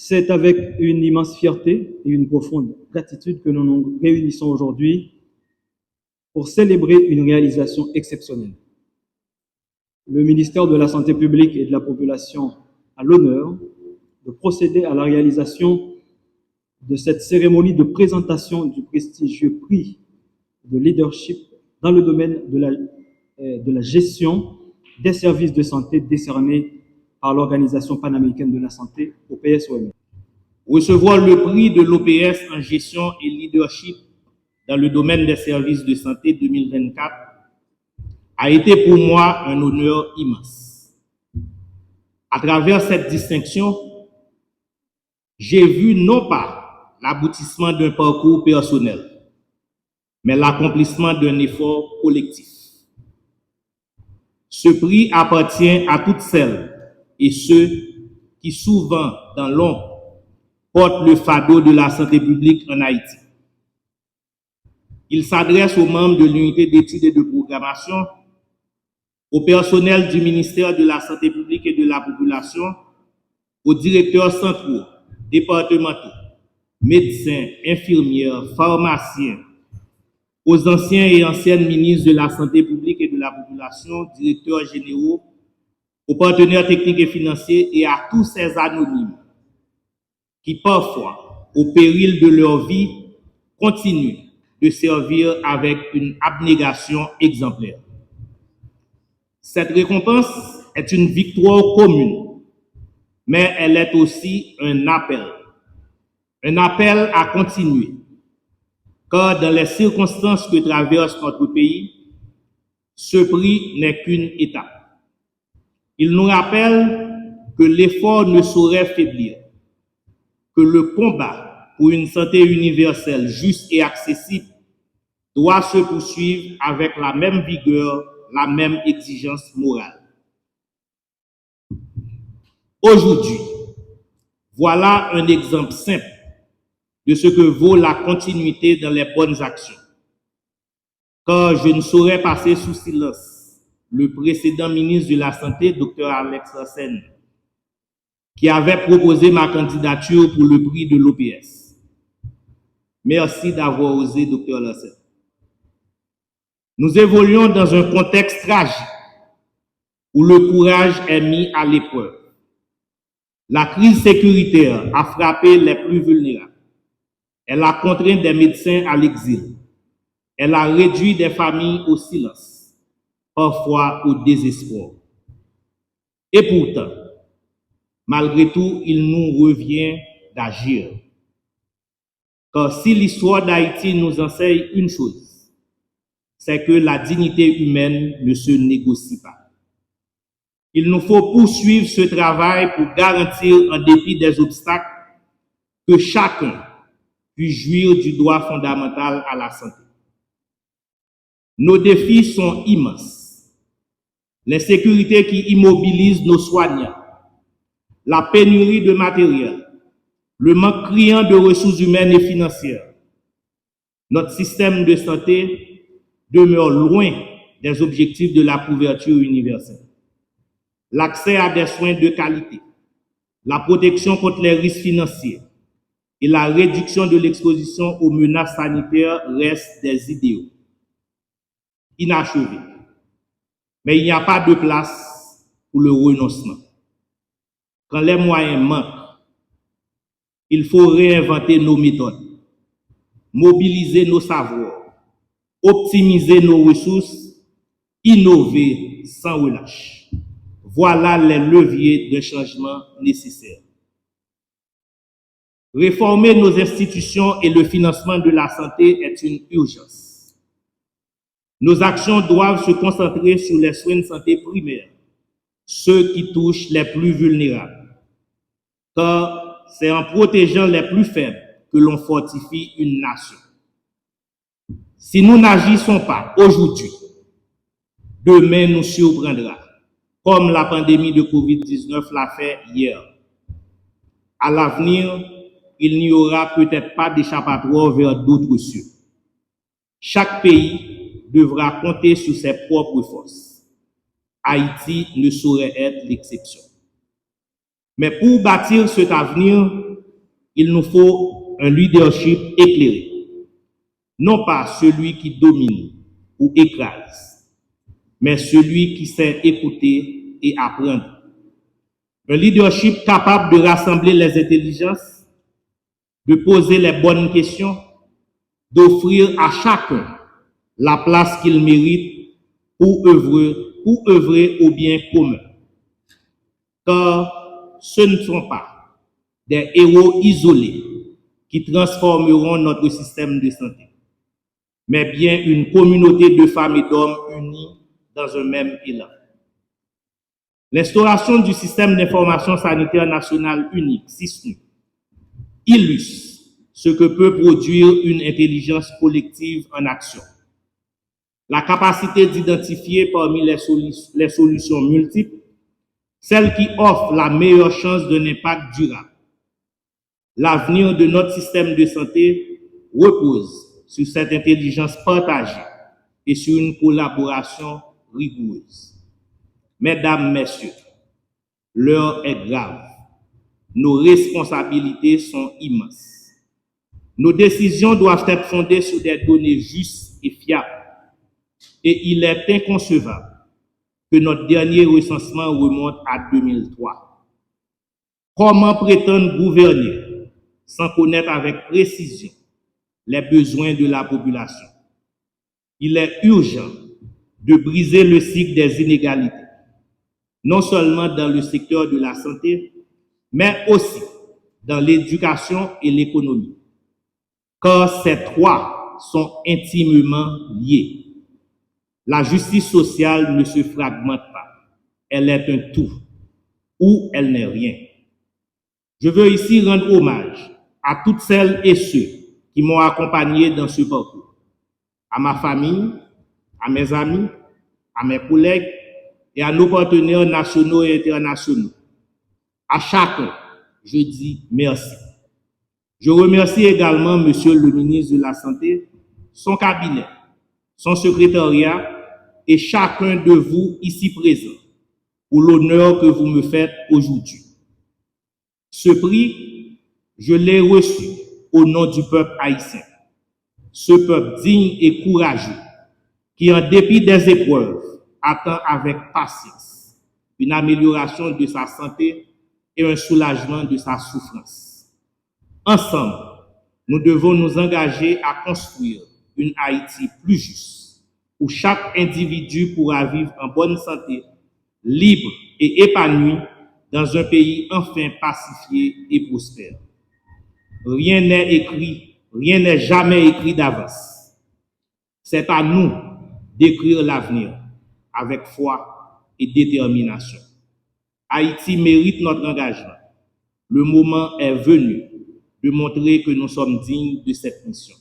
C'est avec une immense fierté et une profonde gratitude que nous nous réunissons aujourd'hui pour célébrer une réalisation exceptionnelle. Le ministère de la Santé publique et de la Population a l'honneur de procéder à la réalisation de cette cérémonie de présentation du prestigieux prix de leadership dans le domaine de la gestion des services de santé décerné par l'Organisation panaméricaine de la santé, OPS-OMS. Recevoir le prix de l'OPS en gestion et leadership dans le domaine des services de santé 2024 a été pour moi un honneur immense. À travers cette distinction, j'ai vu non pas l'aboutissement d'un parcours personnel, mais l'accomplissement d'un effort collectif. Ce prix appartient à toutes celles et ceux qui, souvent dans l'ombre, portent le fardeau de la santé publique en Haïti. Il s'adresse aux membres de l'unité d'études et de programmation, au personnel du ministère de la Santé publique et de la Population, aux directeurs centraux, départementaux, médecins, infirmières, pharmaciens, aux anciens et anciennes ministres de la Santé publique et de la Population, directeurs généraux, aux partenaires techniques et financiers et à tous ces anonymes qui parfois, au péril de leur vie, continuent de servir avec une abnégation exemplaire. Cette récompense est une victoire commune, mais elle est aussi un appel à continuer, car dans les circonstances que traverse notre pays, ce prix n'est qu'une étape. Il nous rappelle que l'effort ne saurait faiblir, que le combat pour une santé universelle, juste et accessible doit se poursuivre avec la même vigueur, la même exigence morale. Aujourd'hui, voilà un exemple simple de ce que vaut la continuité dans les bonnes actions. Car je ne saurais passer sous silence le précédent ministre de la Santé, Dr Alex Lassène, qui avait proposé ma candidature pour le prix de l'OPS. Merci d'avoir osé, Dr Lassène. Nous évoluons dans un contexte tragique où le courage est mis à l'épreuve. La crise sécuritaire a frappé les plus vulnérables. Elle a contraint des médecins à l'exil. Elle a réduit des familles au silence, parfois au désespoir. Et pourtant, malgré tout, il nous revient d'agir. Car si l'histoire d'Haïti nous enseigne une chose, c'est que la dignité humaine ne se négocie pas. Il nous faut poursuivre ce travail pour garantir, en dépit des obstacles, que chacun puisse jouir du droit fondamental à la santé. Nos défis sont immenses. L'insécurité qui immobilise nos soignants, la pénurie de matériel, le manque criant de ressources humaines et financières. Notre système de santé demeure loin des objectifs de la couverture universelle. L'accès à des soins de qualité, la protection contre les risques financiers et la réduction de l'exposition aux menaces sanitaires restent des idéaux inachevés. Mais il n'y a pas de place pour le renoncement. Quand les moyens manquent, il faut réinventer nos méthodes, mobiliser nos savoirs, optimiser nos ressources, innover sans relâche. Voilà les leviers de changement nécessaires. Réformer nos institutions et le financement de la santé est une urgence. Nos actions doivent se concentrer sur les soins de santé primaires, ceux qui touchent les plus vulnérables. Car c'est en protégeant les plus faibles que l'on fortifie une nation. Si nous n'agissons pas aujourd'hui, demain nous surprendra, comme la pandémie de Covid-19 l'a fait hier. À l'avenir, il n'y aura peut-être pas d'échappatoire vers d'autres cieux. Chaque pays devra compter sur ses propres forces. Haïti ne saurait être l'exception. Mais pour bâtir cet avenir, il nous faut un leadership éclairé, non pas celui qui domine ou écrase, mais celui qui sait écouter et apprendre. Un leadership capable de rassembler les intelligences, de poser les bonnes questions, d'offrir à chacun la place qu'il mérite pour œuvrer au bien commun. Car ce ne sont pas des héros isolés qui transformeront notre système de santé, mais bien une communauté de femmes et d'hommes unis dans un même élan. L'instauration du système d'information sanitaire national unique, SISNU, illustre ce que peut produire une intelligence collective en action. La capacité d'identifier parmi les solutions multiples celle qui offre la meilleure chance d'un impact durable. L'avenir de notre système de santé repose sur cette intelligence partagée et sur une collaboration rigoureuse. Mesdames, Messieurs, l'heure est grave. Nos responsabilités sont immenses. Nos décisions doivent être fondées sur des données justes et fiables. Et il est inconcevable que notre dernier recensement remonte à 2003. Comment prétendre gouverner sans connaître avec précision les besoins de la population? Il est urgent de briser le cycle des inégalités, non seulement dans le secteur de la santé, mais aussi dans l'éducation et l'économie, car ces trois sont intimement liés. La justice sociale ne se fragmente pas, elle est un tout, ou elle n'est rien. Je veux ici rendre hommage à toutes celles et ceux qui m'ont accompagné dans ce parcours, à ma famille, à mes amis, à mes collègues et à nos partenaires nationaux et internationaux. À chacun, je dis merci. Je remercie également Monsieur le ministre de la Santé, son cabinet, son secrétariat et chacun de vous ici présent pour l'honneur que vous me faites aujourd'hui. Ce prix, je l'ai reçu au nom du peuple haïtien, ce peuple digne et courageux qui, en dépit des épreuves, attend avec patience une amélioration de sa santé et un soulagement de sa souffrance. Ensemble, nous devons nous engager à construire une Haïti plus juste, où chaque individu pourra vivre en bonne santé, libre et épanoui dans un pays enfin pacifié et prospère. Rien n'est écrit, rien n'est jamais écrit d'avance. C'est à nous d'écrire l'avenir avec foi et détermination. Haïti mérite notre engagement. Le moment est venu de montrer que nous sommes dignes de cette mission.